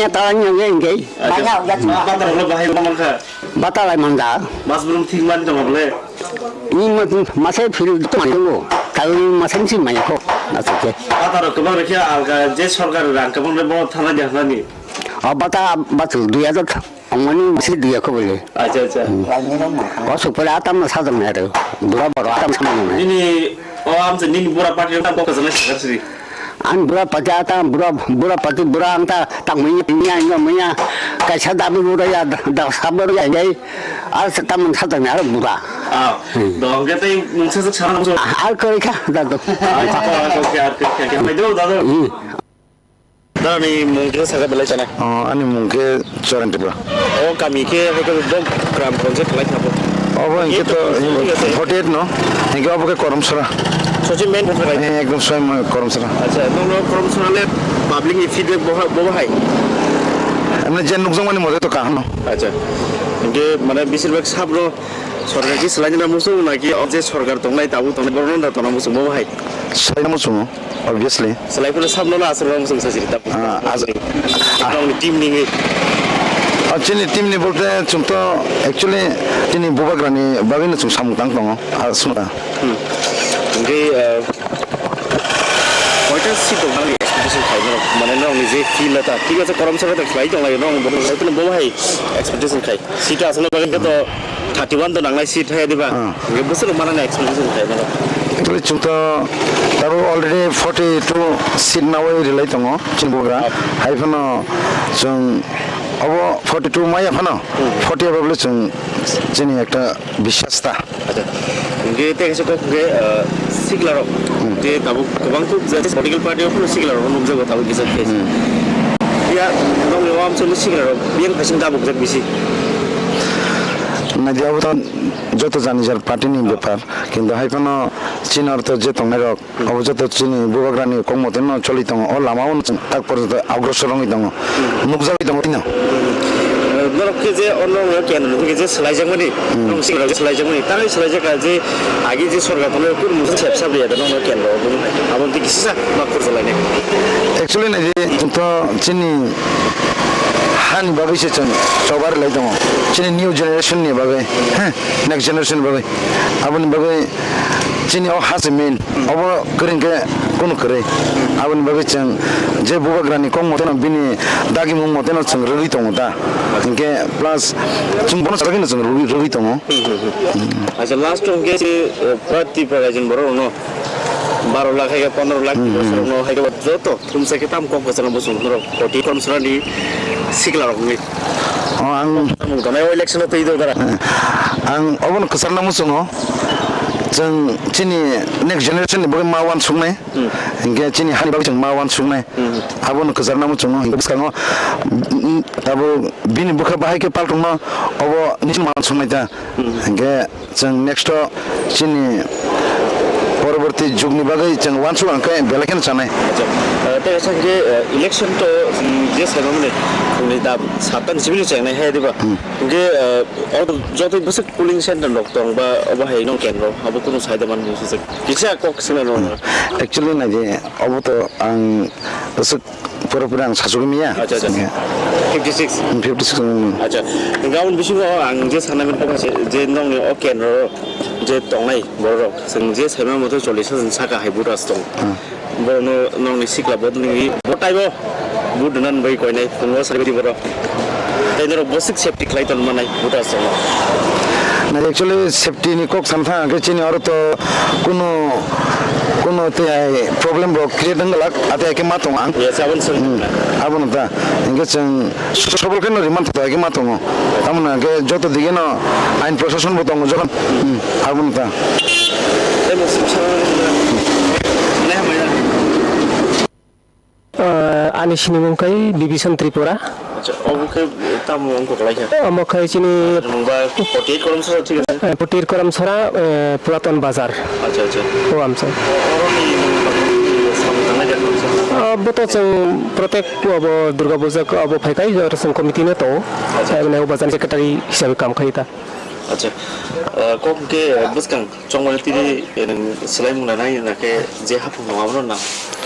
enggak बातर ल बाहिर मानखा batalai manda mas belum tingman to mable ini masih fil itu mandulu kalau masih sih banyak kok asuknya बातर गोबां रेखिया आलगा जे सरकार रां गोबां बो थाना देखानानि batu 2000 omani masih 2 kok boleh अच्छा अच्छा masuk pada atam sadam ada berapa atam sama ini oh amse nini bura party ta ko kasana sakari an bura pajata bura pati bura anta tak menya kaisa dabi bura ya da sabar ya jai al setam sadam ada bura ah dong kata mungse sak sarang so al kerja da do oke mai do da do Dani mungkin saya beli sana. ani mungkin soran tiba Oh kami ke do gram project lagi apa? अब इनके तो 48 no इनके अब के करम सरा Sachin main book line एकदम स्वयं करम सरा আচ্ছা নং ফর্ম সরালে পাবলিক ফিডব্যাক বহাই हमने जेन नुकसान माने मजे तो कहा नो আচ্ছা ইনকে মানে বেশিরভাগ সাবর সরকার কি সালাইনা মুসু নাকি যে সরকার দংলাই তাবু দংলাই বরন দা তনা মুসু বহাই सही मुसु obviously সালাইফুল সাবনো না আসল মুসু সাসিরি তাবু आज আপনি টিম নিয়ে Actually, team ni bolte chung to actually tini bubagrani bagina chung samutang tongo asuna. ইনকে কয়টা সিট দংলাই এক্সপেকটেশন খাইনো মানে নং নিজে ফিল তা ঠিক আছে করম সরকার তো ফ্লাই দংলাই নং বলতে বহাই এক্সপেকটেশন খাই সিট আসলে বাগিন তো 31 তো নাংলাই সিট হাই দিবা ইনকে বসে মানে এক্সপেকটেশন খাই না Actually chung to taru already 42 seat na wai relay tongo chingbogra haifano chung abo 42 maya phano 40 abable chung chini ekta bishasta 이게 되게 그게 시글러 데 다보 그방도 자체 포리컬 파티어 프로 시글러 놈저거 다보 기사 케이스 야 너무 요암 좀 시글러 비행 패션 다보 그저 비시 na diabo to joto jani jar party ni bepar kintu haifano chinar to je tongnero abo joto chini bubagrani kongmoten no choli tongo o lama on tak porjonto agrosorong tongo nukjawi tongo tino 너렇게 이제 언론을 깨는 게 이제 슬라이딩만이 음식을 슬라이딩만이 땅을 슬라이딩가 이제 아기 이제 소리가 돈을 그 무슨 잽삽이야 되는 거 깨는 거 아번 되게 시사 막 그러잖아요 actually na to chini han bagai se chen chobar lai tongo chini new generation ni bagai next generation bagai abun bagai chini o has main abo kering ke kono kare abun bagai chen je bubagrani kong moten bini dagi mung moten chung ruri tongo ta inke plus chung bonus ragin chung ruri tongo আচ্ছা last কে প্রতি প্রয়োজন বড় ন 12 লাখ থেকে 15 লাখ বছর ন হাইকে যত তুমি সে কাম কম করছ না বছর ধরো কোটি কম সরানি সিগলা রকমই ang দনে ইলেকশন তো ইদো দ্বারা ang obon kusarna musungo jeng chini next generation ni bagai mawan sungnai inge chini hani bagai jeng mawan sungnai abon kusarna musungo inge biskango tabo bini bukha bahai ke paltungno obo nichin mawan sungnai ta inge jeng next to chini পরবর্তী যুগনি বাগাই जों वानसु आंखै बेलेकेन सानाय तेरे संगे election तो जे ceremony उनि दा सातन civil चेंनाय है दिबा के और जतो बस पुलिंग सेंटर लक दं बा अब हाय नं केन्द्र अब कुनु साइदा मान मुसु किसा कक सिना नं एक्चुअली ना जे अब तो आं बस पुरा आं सासुगमिया अच्छा अच्छा 56 अच्छा गाउन बिसिङो आं जे सानायमोन कमासे जे नं ओ केन्द्र जे दंनाय बर जों जे साइमा मथे 40 जों साका हायबुरास दं बनो नंनि सिक्ला बदलिङि बटाइबो बुदनान बै कयनाय फुङो सारिबि बर तेनर बसिक सेफ्टी क्लाइटन मानाय बुदास दं ना एक्चुअली सेफ्टी नि कक सानथा के चिनि और तो कुनो ते प्रॉब्लम रो क्रिएट दंगला आते के मातों आं ये सावन सं abon ta inge जों सबल के रिमान्ड था के मातों तामना के जतो दिगे न आइन प्रशासन बतंग जखन abon ta तेमो सिपसा ने हमारा ani sini mungkai division Tripura अच्छा अब के तामो अंको कलाइया मखै चिनी मुंबई 48 कलम से ठीक है पुटिर करम छरा पुरातन बाजार अच्छा अच्छा हो आमचं अब तो जों प्रत्येक अब दुर्गा पूजाको अब फैकाइ जों कमिटिनो तो माने बाजार सेक्रेटारि हिसाबै काम खायो ता अच्छा कम के बुसकां चंगल तिरि सलाय मुना नाय नाके जे हाफु नङामोन ना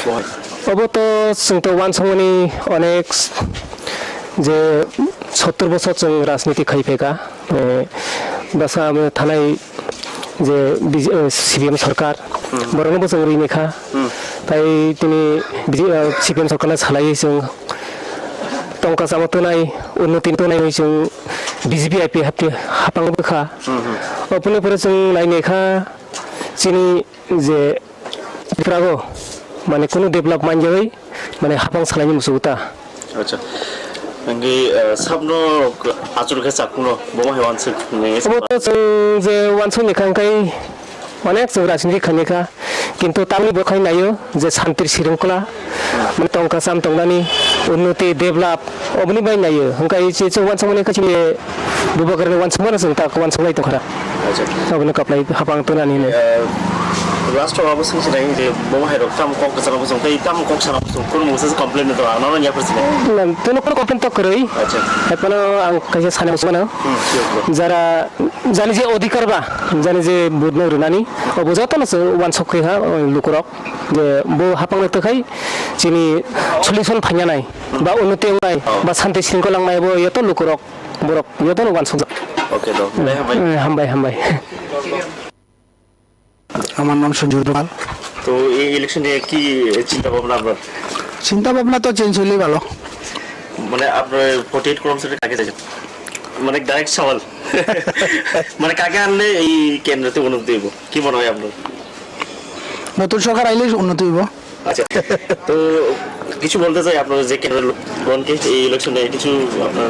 बहाय अब तो जों तो वान समनि अनेक जे 70 বছর जों राजनीति खाइफेका बासा थानाय जे सिपिएम सरकार बरनो जों रिमेखा ताई तिनि सिपिएम सरकारना सालायै जों टंका जामतनाय उन्नति तनाय जों बीजेपी आईपी हापांबोखा अपने पर जों नायनेखा चिनि जे फ्रागो माने कोनो डेभलपमेन्ट जै माने हापां सालायनि मुसुता अच्छा नंगे सबनो आचुर के साकुनो बमा हेवानसु ने अब तो जों जे वानसु नेखांखाय অনেক जों राजनीति खानिखा কিন্তু তামনি বখাই নাयो যে শান্তির শৃঙ্খলা মানে টংকা সাম টংনানি উন্নতি ডেভেলপ অবনি বাই নাयो হংকাই যে চৌবান সামনে কাছে বুবাগरने वान समरा जों ता वान समलाय तखरा আচ্ছা अबनो कप्लाय हापां तनानि ने राष्ट्रआबो सोंसिनाय जे बमाहाय रक ताम कक जानाबो जों कै ताम कक सानाबो जों कुनु मोनसे कमप्लेन दं आनाव या फरसिने तनो कोनो कप्लेन तो करई अच्छा हेपनो आं कायसे साने मसना जरा जानि जे अधिकार बा जानि जे बुदनो रुनानि अबजातन वान सखै हा लुकुरक जे बो हापां तखाय जिनि सलिउसन फायनाय बा उन्नति नाय बा शान्ति शृंखला नाय बो यतो लुकुरक बरक यतो वान सजा ओके दो हामबाय আমার নাম সঞ্জু দোকাল। তো এই ইলেকশনে কি চিন্তা ভাবনা আপনার চিন্তা ভাবনা তো চেঞ্জ হলেই ভালো। মানে আপনার 48 কর্মসূচি কাকে চাইছেন মানে ডাইরেক্ট সওয়াল মানে কাকে আনলে এই কেন্দ্রতে উন্নতি হইব কি মনে হয় আপনার নতুন সরকার আইলে উন্নতি হইব। আচ্ছা তো কিছু বলতে চাই আপনার যে কেন্দ্রের লোকগণকে এই ইলেকশনে কিছু আপনার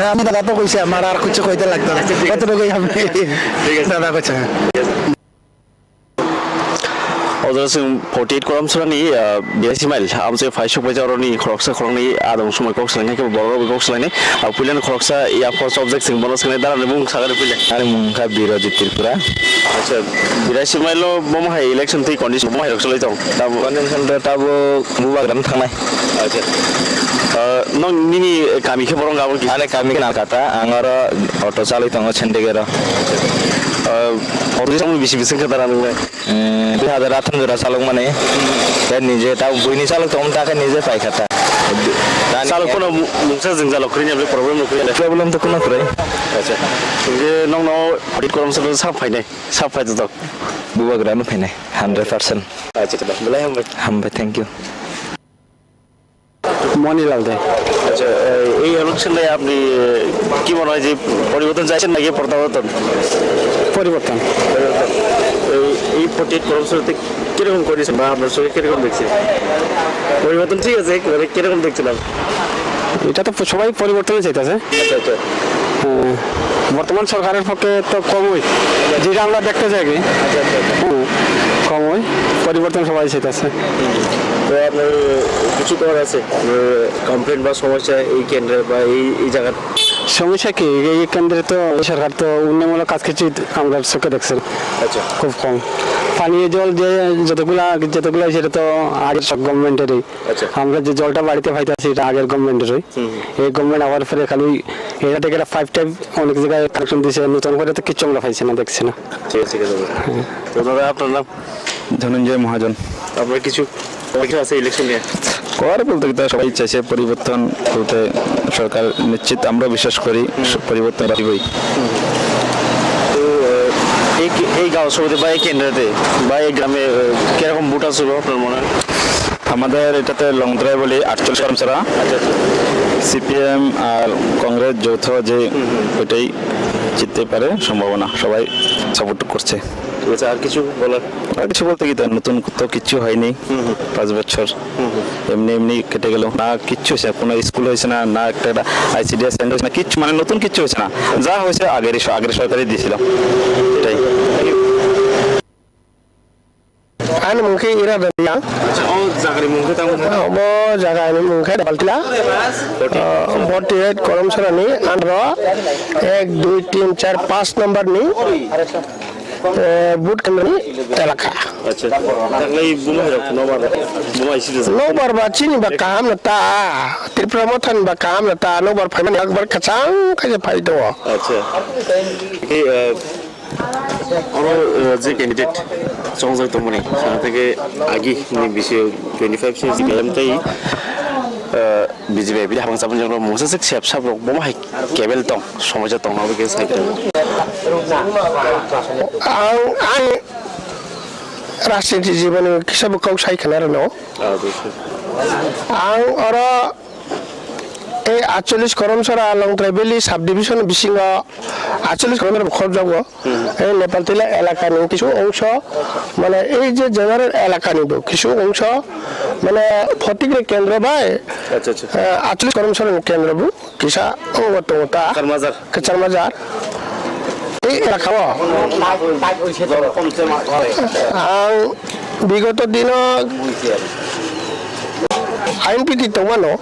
না আমি দাদা তো কইছি আমার আর কিছু কইতে লাগতো না এতটুকুই আমি দাদা কইছে अजर 48 कलमसरानि 82 माइल आमसे फाइसो बाजारनि खरकसा खरंनि आदम समय कक्सलायनाय के बर कक्सलायनाय पुलिन खरकसा या फर्स्ट सब्जेक्ट सिं बनो सने दारानि बुं सागार पुले आरो मुंखा बिरजित त्रिपुरा अच्छा 82 माइल बमहाय इलेक्शन थै कन्डिशन बमहाय रक्सलाय दं दा कन्डिशन ताबो मुबाग्राम थांनाय अच्छा नों निनि गामिखे बरं गाबो आले गामि नाकाता आंगर अटो चालय दङ छेन्डेगेर अरुजों बिसि बिसि खोदारा नोंलाय 2000 जरा चालक माने निजे ता बयनि चालक दं ताके निजे पाइखाता चालक कोन मुंसा जों चालक खरिनि बे प्रब्लेम तो कोन खरै अच्छा जे नों नो अडिट करमसो साफ फायदो दं बुबाग्राम फायनाय 100% अच्छा बलाय हमबाय थैंक यू মনিলাল দে আচ্ছা এই ইলেকশনে আপনি কি মনে হয় যে পরিবর্তন চাইছেন নাকি পরিবর্তন এই 48 কর্মসূচিতে কিরকম করেছেন বা আপনার সঙ্গে কিরকম দেখছেন পরিবর্তন ঠিক আছে মানে কিরকম দেখছিলাম এটা তো সবাই পরিবর্তন চাইতেছে আচ্ছা আচ্ছা বর্তমান সরকারের পক্ষে তো কমই যেটা আমরা দেখতে চাই আচ্ছা আচ্ছা কমই পরিবর্তন সবাই চাইতেছে তো আপনার কিছু করার আছে কমপ্লেন বা সমস্যা এই কেন্দ্রে বা এই জায়গার সমস্যা কি এই কেন্দ্রে তো সরকার তো উন্নয়নমূলক কাজ কিছু আমরা চোখে দেখছেন আচ্ছা খুব কম পানীয় জল যে যতগুলা সেটা তো আগের সব গভর্নমেন্টেরই আচ্ছা আমরা যে জলটা বাড়িতে পাইতেছি এটা আগের গভর্নমেন্টেরই এই গভর্নমেন্ট আবার ফেরে খালি এটা থেকে 5 টাইপ অনেক জায়গায় কানেকশন দিয়েছে নতুন করে তো কিছু আমরা পাইছি না দেখছি না ঠিক আছে তো দাদা আপনার নাম ধনঞ্জয় মহাজন আপনার কিছু পরীক্ষা আছে ইলেকশন নিয়ে করে বলতে কি সবাই চাইছে পরিবর্তন হতে সরকার নিশ্চিত আমরা বিশ্বাস করি পরিবর্তন আসবেই তো এই গাঁও সমিতি বা এই কেন্দ্রতে বা এই গ্রামে কিরকম ভোট আসবে আপনার মনে হয় আমাদের এটাতে লংদ্রাই বলি 48 কর্মচারা সিপিএম আর কংগ্রেস যৌথ যে ওইটাই জিততে পারে সম্ভাবনা সবাই সাপোর্ট করছে ঠিক আছে আর কিছু বলার আর কিছু বলতে কি নতুন তো কিছু হয়নি 5 বছর এমনি কেটে গেল না কিচ্ছু হয়েছে কোনো স্কুল হয়েছে না না একটা আইসিডিএস সেন্টার হয়েছে না কিচ্ছু মানে নতুন কিচ্ছু হয়েছে না যা হয়েছে আগের সরকারই দিয়েছিল এটাই আইন মুখে ইরা দিয়া ও জাগারি মুখে তাও ও জায়গা আইন মুখে ডালতিলা 48 কর্মচারী আন্ডার 1 2 3 4 5 নম্বর নি বুট কেন্দ্রনি এলাকা আচ্ছা তাহলে এই বুমাই রাখো বুমাই series nobar ba chini ba kam na ta tripura motan ba kam na ta nobar phaiman akbar kachang kaje phaido আচ্ছা এই যে ক্যান্ডিডেট সংজয় তমনি সেখান থেকে আগে বিষয় 25 সিরিজ গেলামটাই বিজেপি বিলি হাবাং সাবন জন্য মোসে সেপ সাব বমাই কেবল দं সমস্যা দं হবে কে সাইড ang राजनीति जीवन किसब कौ साइखनार न आं अरा ए 48 करमसरा लंग्राइ बेली सब डिविजन बिसिङा 48 करमसरा खब जाब ए नेपाल तिला एलाकानि किछु अंश माने ए जे जनरल एलाकानि बो किछु अंश माने फटिग्रे केन्द्र बाय अच्छा अच्छा 48 करमसरा केन्द्र बो किसा ओटा करमाजार कचरमाजार এই এলাকাও আং বিগত দিনত আইন পিটি দমানো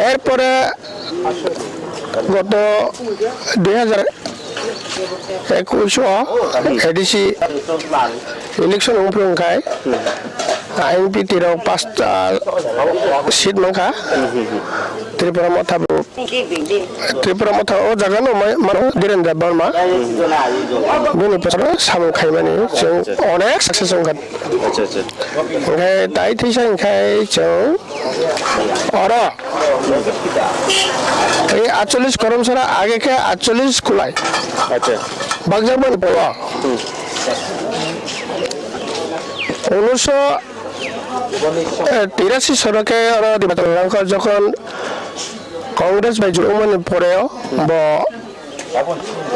এরপরে গত 2021 এডিসি ইলেকশন উমপ্রংখাই আইন পিটির 5টা সিট মাখা ত্রিপুরা মথা ও জায়গানো মানুষ ধীরেন্দ্র বর্মা বিনি পছর সামু খাইমানি जों अनेक साक्सेस ओंखार ओंखाय ताइ थैसा ओंखाय जों अर এই 48 কর্মচারা আগে কে 48 কুলাই আচ্ছা বাগজারমান পাওয়া 1983 সরকে আর দিবাতরাঙ্ক যখন কংগ্রেস বাই জুমানে পরেও ব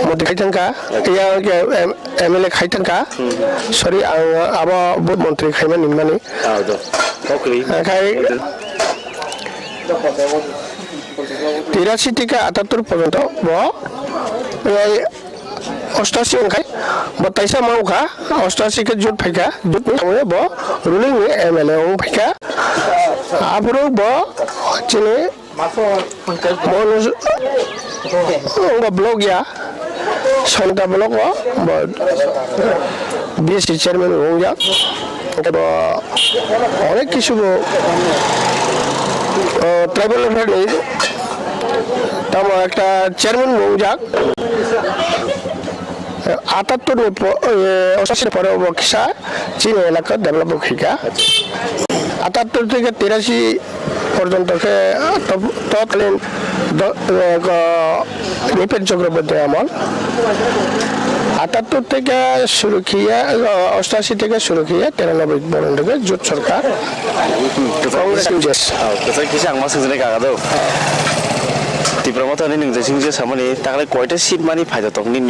মধ্যে খাইতেনকা ইয়া এমএলএ খাইতেনকা সরি আবা বহুত মন্ত্রী খাইমান নিমানি খাই 83 থেকে 78 পর্যন্ত ব 88 ओंखाय बताइसा मावखा 88 के जुट फैका जुट में ब रुलिंग एमएलए ओं फैका आफरो ब चिने मनोज ब्लॉग या संता ब्लॉग ब बीएससी चेयरमैन ओं या ब अनेक किछु ट्राइबल फ्रेंडली तब एक चेयरमैन ओं जा 88 পরে বক্সা চীন এলাকা ডেভেলপ হইকা 78 থেকে 83 পর্যন্ত তৎকালীন নিপেন চক্রবর্তী আমল 78 থেকে শুরু কিয়া 88 থেকে শুরু কিয়া 93 পর্যন্ত জোট সরকার কংগ্রেস জেস তো কিছু আংমা সজনে কাগাদো ত্রিপুরা মথানি নংজে সিংজে সামনে তাকলে কয়টা সিট মানি ফায়দা তকনি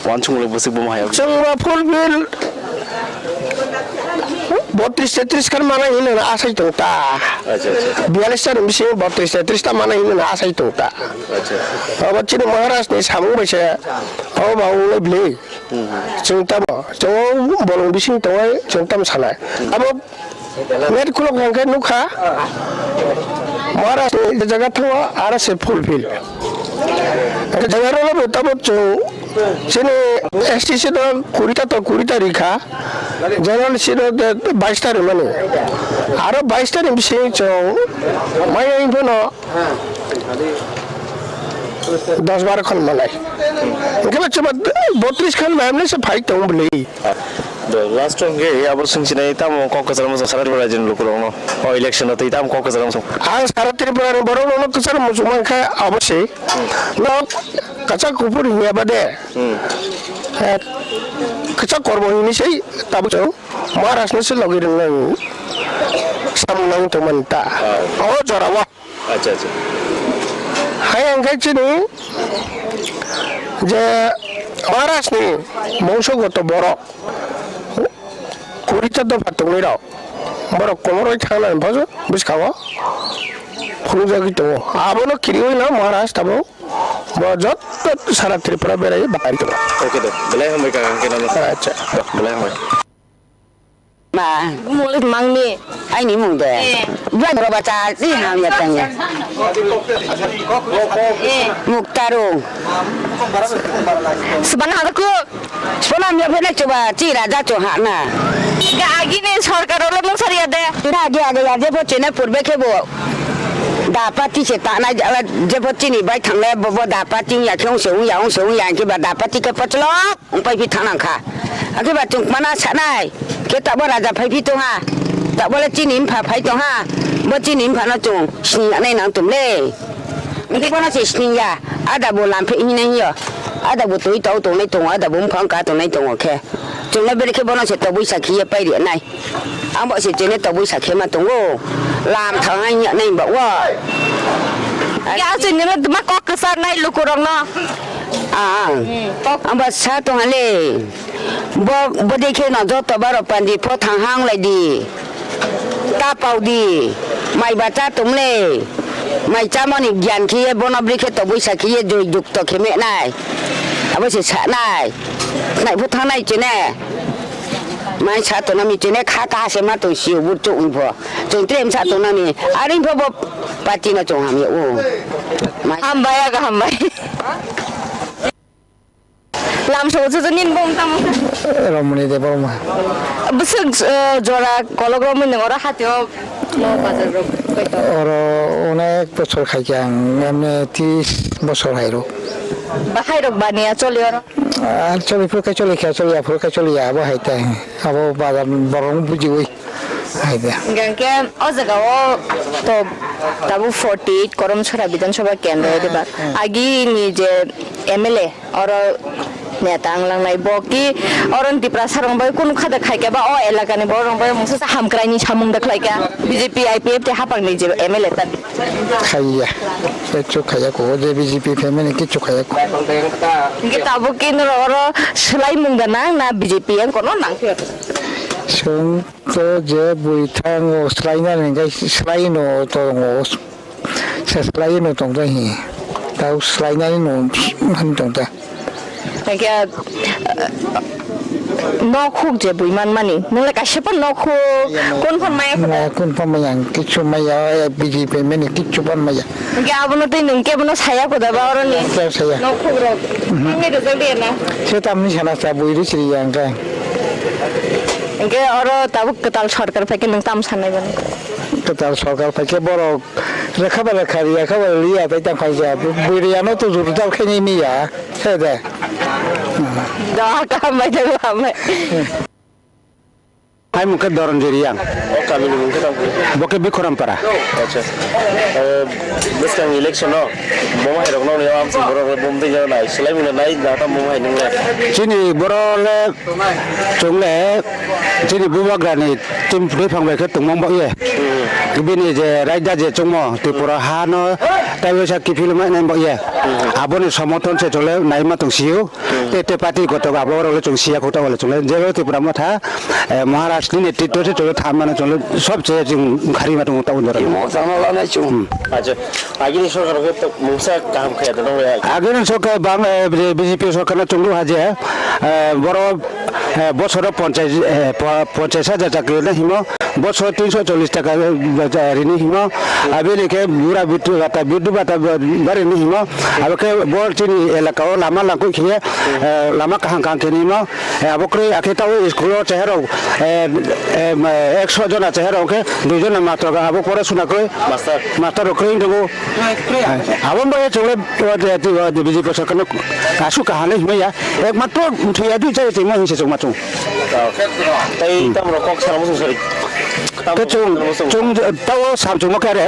वानसुंगले बसि बमाहायाव जोंबा फुलबिल 32 33 खान माना हिनो आसाय दंता अच्छा 42 ता मिसे 32 33 ता माना हिनो आसाय दंता अच्छा अब चिन महाराष्ट्र नि सामु बैसे अब बाउले ब्ले जोंताम जों बलं बिसिं तय जोंताम सालाय अब नेट खुलक हांखे नुखा महाराष्ट्र जगह थावा आरो से फुलबिल जगह रो तब जों sini STC do kurita rikha general sino 22 ta remane aro 22 ta rimsi chong maya infono 10-12 khon malai ngeba chaba 32 khon mamle se fight tong bli last time ge abor sungchina itam kokazar mo sarar bora jin lukurong o election to itam kokazar mo ang saratir bora boro no kusar mo suman kha abose no kacha kupur hiya bade kacha korbo ini sei tabu chong maharashtra se logir nang samnang to manta o jorawa acha acha hai ang kai chini je maharashtra ni bongsogoto boro কুড়িটা তো ফাটংনি রাও বড় কোমরই থানা ভাজো বিশ খাওয়া ফুল জাগি তো আবনো কিরি হই না মহারাজ তাবো বজত সারা ত্রিপুরা বেরাই বাড়ি তো ওকে তো বেলাই হামই কাকা কেন আচ্ছা বেলাই হামই mà mua lên mang đi anh đi mua về vậy rồi bà cha gì hàng nhà tầng nhà mục taro sebenarnya aku sebenarnya pernah coba cira dah coba na আগে নে সরকার হলো মন সারিয়া দে ada ya dia pun nak purbe ke bo dapat ti tak na dia pun ni baik thang le bo dapat ti ya kyong seung ya ke ba dapat ti ke paclok pai pi thang kha ke ba chung mana sanai ke tak bo raja pai pi tu ha tak boleh cinim pha pai tu ha bo cinim pha na chung sni nai nang tum le ke bo na si sni ya ada bo lam phi ni nai yo ada bo tui tau tu nai tu ada bo khang ka tu nai tu ke chung le be ke bo na se tau bui sa khi pai dia nai ang bo si jene tau bui sa khi ma tu go làm thằng anh nhận này bảo wow ya sin ni ma ko kasar nai lukurong no ang ba sa to hale bo dekhe na jo to baro pandi pho thang hang lai di ta pau di mai ba cha tum le mai cha mani gyan khi bo na bri khe to bui sa khi jo juk to khe me nai apa sih naik naik putang naik jenis mai satu nami jenis kakak sama tu siu bujuk info jeng trim satu nami ada info bob pati na jong kami oh hamba ya ke hamba lam so tu nin bom tam রমণী দেব Rama besok jora kalau kau mendengar hati mau pasal kau ওর অনেক বছর খাইছে এমনি 30 বছর হাইরো bahai rok bani ya coli orang আর চলি ফুরকা চলি খেয়া চলি ফুরকা চলি আবো হাইতে আবো বাজার বরং বুঝি ওই হাইতে gangke oh jaga oh to tabu 48 korom chora bidan sabha kendra deba agi ni je MLA or neta anglang nai boki oron dipra sarong bai kun khada khaike ba o elaka ni borong bai musa sa hamkrai ni chamung da khlaika BJP IPF te hapang ni je MLA tan খাইয়া কিছু খাইয়া কো যে BJP family কিছু খাইয়া কো ngi tabu kin ro selai mung da nang na BJP yang kono nang phe song তো যে বুইথাং ও স্লাইনা নেগাই স্লাইনো তো ও স্লাইনো তং দা হি তাও স্লাইনা নো হান তং দা Kaya nokuk je buiman mani, nula kasih pun nokuk, kon pun maya pun. না কোন পামায়াং কিছু মাইয়া বিজেপি মেনে কিছু পান মাইয়া Kaya abono tu nungke abono saya ko dah orang ni. saya Nokuk rok, ini result dia na. সেটা আমি সারা চা বইরি সিরিয়াং কা Kaya orang tahu ketal sarkar pakai nung tam sana kan. তো তার সরকার থেকে বড় রেখাবার রেখারিয়া খাবার লিয়া তাই তা খাইছে বইরিয়ানো তো জোর তাও খেয়ে নিয়া সে দে Dah kamai dah kamai. Hai muka dorong jeriang. Oh kami ni mungkin tahu. Boke bikoram para. Acha. Sekarang election no. Mama herok no ni awam sih borong bom tu jalan naik. Selain mana naik, data mama ini nggak. Sini borole chungle sini bubagrani tim putih pangbai ke tung mong ye. Kibini je raja je chungmo Tripura hano tapi saya kipil mai nembak ye. Abon somoton se chole naik tung siu. Tete parti kotor abon oleh chung siak kotor oleh chule. Jero Tripura mata Maharashtra ni tito se chole thaman chole sob se chung khari matung utau jaran. sama lah na chung Acha. Lagi ni soal kalau kita musa kaham kaya tu no ya. আগের সরকার BJP সরকার চন্দ্র হাজে বড় বছর 50,000 চাকরি হিম বছর 340 টাকা ঋণী হিম আবেলিকে বুড়া বিদ্যুৎ বাতা বাড়ি হিম আবকে বড় চিনি এলাকাও লামা লাঙ্কু খেয়ে লামা কাহাং কাহাং খেয়ে হিম আবকে আখেতাও স্কুল চেহারাও 100 জন চেহারাওকে 2 জন মাত্র আবক পড়াশোনা করে মাস্টার ওখানে দেবো আবন বাই চলে বিজেপি সরকার কাসু কাহালে হিমাইয়া একমাত্র থৈয়া দুই চাই তেমন হিসে চং মাচং Tapi kita merokok sama musuh sorry. chung tao sam chung makare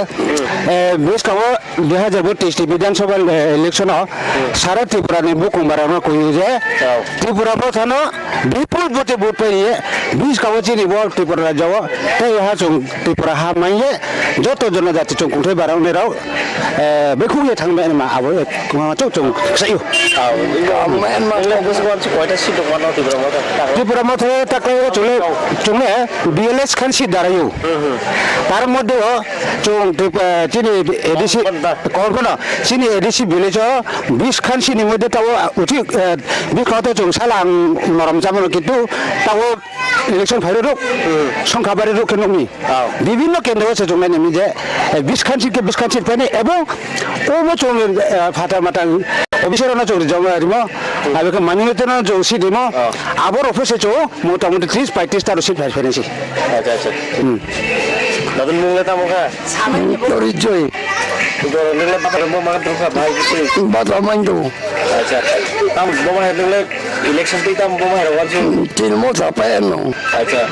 bis kawo 2032 বিধানসভা ইলেকশন সারা ত্রিপুরা নি বুকুম বারানো কইউ যে ত্রিপুরা প্রথানো বিপুল ভোটে ভোট পেয়ে বিশ কাwo চিনি বল ত্রিপুরা রাজ্য তাই হা chung ত্রিপুরা হা মাইয়ে যত জনজাতি chung কুঠে বারানো রাও বেখুয়ে থাংবে মা আবো চৌ chung সাইউ ত্রিপুরা মধ্যে তাকে চলে চুমে বিএলএস খান সি দাঁড়াইও তার মধ্যে চিনি এডিসি কল্পনা চিনি এডিসি ভিলেজ 20 খান সিনি মধ্যে তাও উঠি বিখ্যাত চং সালাং নরম জামানো কিন্তু তাও ইলেকশন ফাইল রোক সংখ্যাবাড়ি রোক নমি বিভিন্ন কেন্দ্র আছে চং নেমি যে 20 খান সিকে 20 খান সিট পানি এবং ও চং ফাটা মাটা অফিসারনা চং জমা রিমো আবেকে মানিমেতনা চং সি দিমো আবর অফিসে চো মোটামুটি 30-35 টা সিট ফাইল ফেনেছি Acha acha. Lalu nilai tamu kah? পরিচয় Kalau nilai pasal bom makan terus apa gitu. বাদলা মাইন্ডু Acha. Tamu bom makan nilai election tu tamu bom makan wajar. তিন মোটা পায়নো Acha.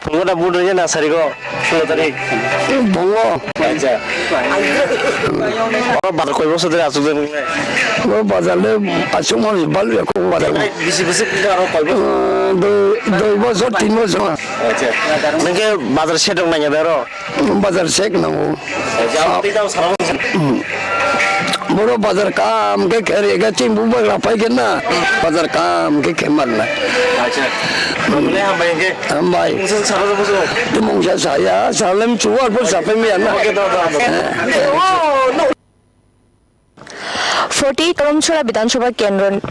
Tunggu dah budanya nasari kok. Sudah tadi. বঙ্গ Acha. Oh, baru kau bos sudah asal tu. বাজারে আসুন ভালো রাখো বাজারে Bisi-bisi kita orang kau bos. 2 বছর 3 বছর Acha. Mungkin bazar sedang nanya daro. বাজার শেখ না Jauh tidak salah. বড় বাজার কাম কে খেরে গেছে বুবা রাপাই কে না বাজার কাম কে খেমার না Acha. Boleh apa yang ke? ভাই Musuh salah tu musuh. মংসা saya salam cuar pun sampai mian na Oke, tahu. 40 Toromchura Bidansabha Kendra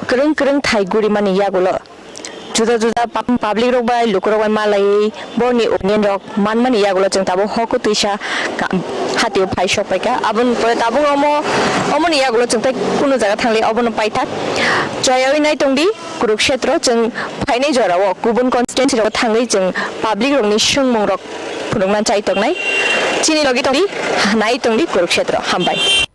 kereng thaiguri mani yagulo juda public rok bai lukurok bai malai boni opinion rok manmani yagulo jeng tabo hoko tuisa hatio phaisok paika abon pore tabo omoni yagulo jeng tai kuno jaga thangli obon paithak joyoi nai tongdi Kurukshetra jeng phainai jorao kubun constituency rok thangai jeng public rok ni sungmung rok phunungnan chai tongnai chini logi tongdi nai tongdi Kurukshetra hambai